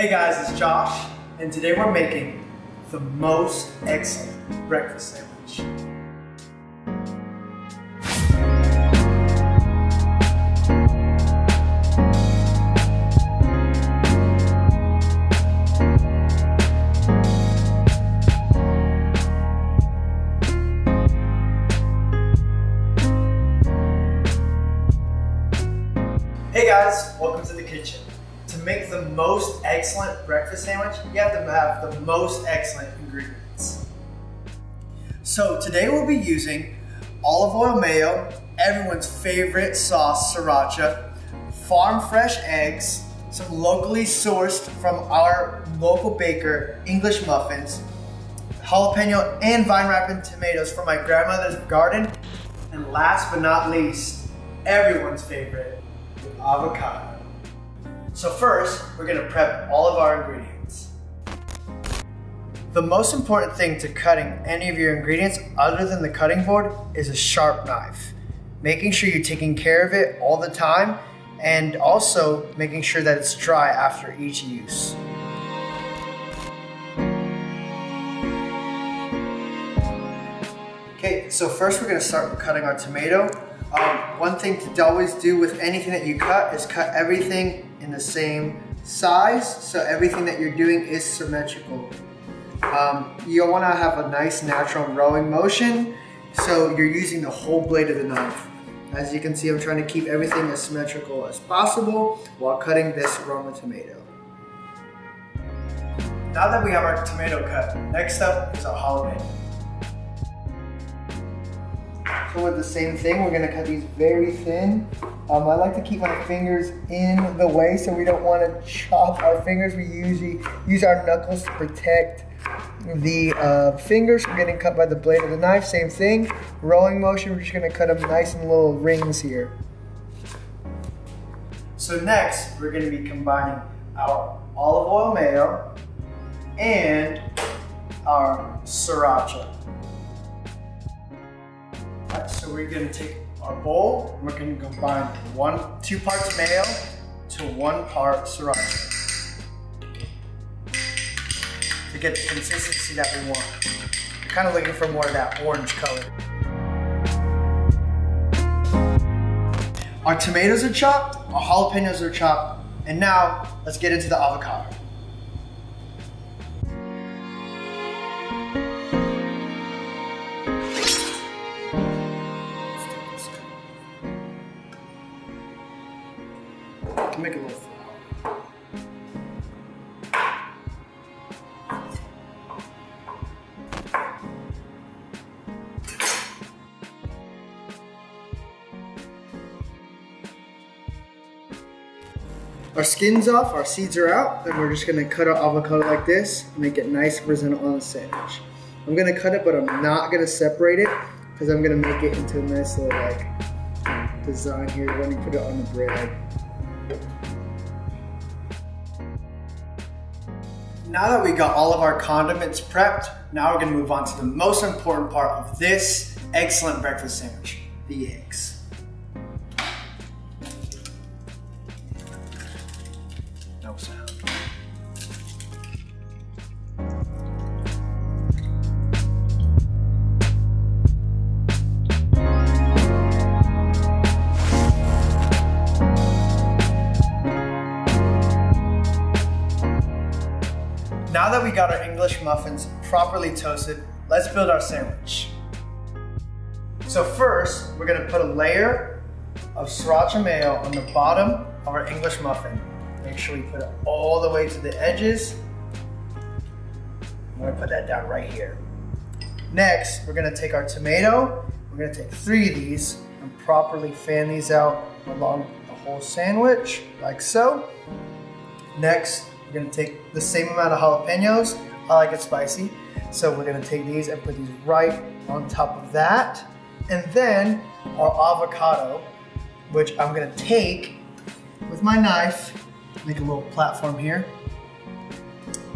Hey guys, it's Josh, and today we're making the most excellent breakfast sandwich. Hey guys, welcome to the kitchen. To make the most excellent breakfast sandwich, you have to have the most excellent ingredients. So today we'll be using olive oil mayo, everyone's favorite sauce, sriracha, farm fresh eggs, some locally sourced from our local baker, English muffins, jalapeno and vine ripened tomatoes from my grandmother's garden, and last but not least, everyone's favorite, avocado. So first, we're gonna prep all of our ingredients. The most important thing to cutting any of your ingredients other than the cutting board is a sharp knife. Making sure you're taking care of it all the time and also making sure that it's dry after each use. Okay, so first we're gonna start cutting our tomato. One thing to always do with anything that you cut is cut everything in the same size, so everything that you're doing is symmetrical. You'll want to have a nice natural rowing motion, so you're using the whole blade of the knife. As you can see, I'm trying to keep everything as symmetrical as possible while cutting this Roma tomato. Now that we have our tomato cut, next up is our jalapeno. So with the same thing, we're gonna cut these very thin. I like to keep my fingers in the way so we don't want to chop our fingers. We usually use our knuckles to protect the fingers from getting cut by the blade of the knife. Same thing, rolling motion, we're just gonna cut them nice in little rings here. So next, we're gonna be combining our olive oil mayo and our sriracha. So we're going to take our bowl, and we're going to combine 2 parts mayo to 1 part sriracha to get the consistency that we want. We're kind of looking for more of that orange color. Our tomatoes are chopped, our jalapenos are chopped, and now let's get into the avocado. Make a little flour. Our skin's off, our seeds are out, and we're just gonna cut our avocado like this, make it nice and presentable on the sandwich. I'm gonna cut it, but I'm not gonna separate it because I'm gonna make it into a nice little design here when you put it on the bread. Now that we got all of our condiments prepped, now we're gonna move on to the most important part of this excellent breakfast sandwich, the eggs. No sound. Now that we got our English muffins properly toasted, let's build our sandwich. So first, we're gonna put a layer of sriracha mayo on the bottom of our English muffin. Make sure we put it all the way to the edges. I'm gonna put that down right here. Next, we're gonna take our tomato. We're gonna take 3 of these and properly fan these out along the whole sandwich, like so. Next, we're gonna take the same amount of jalapenos. I like it spicy. So we're gonna take these and put these right on top of that. And then our avocado, which I'm gonna take with my knife, make a little platform here.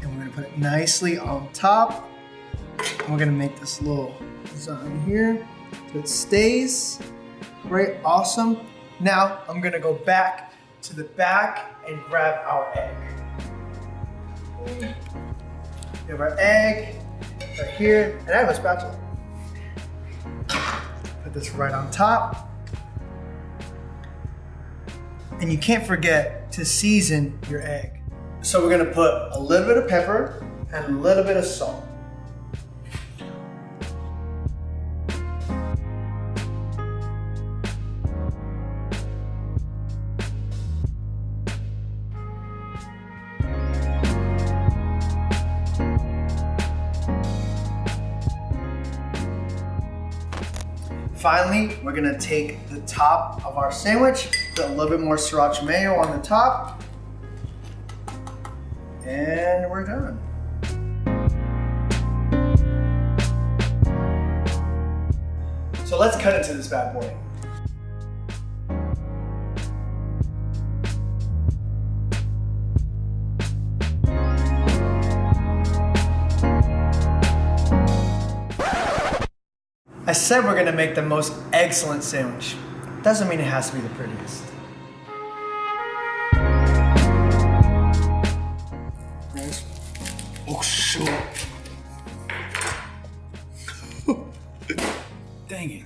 And we're gonna put it nicely on top. And we're gonna make this little design here so it stays. Great, awesome. Now I'm gonna go back to the back and grab our egg. We have our egg right here, and I have a spatula. Put this right on top. And you can't forget to season your egg. So we're gonna put a little bit of pepper and a little bit of salt. Finally, we're gonna take the top of our sandwich, put a little bit more sriracha mayo on the top, and we're done. So let's cut into this bad boy. I said we're gonna make the most excellent sandwich. Doesn't mean it has to be the prettiest. Oh shoot. Dang it.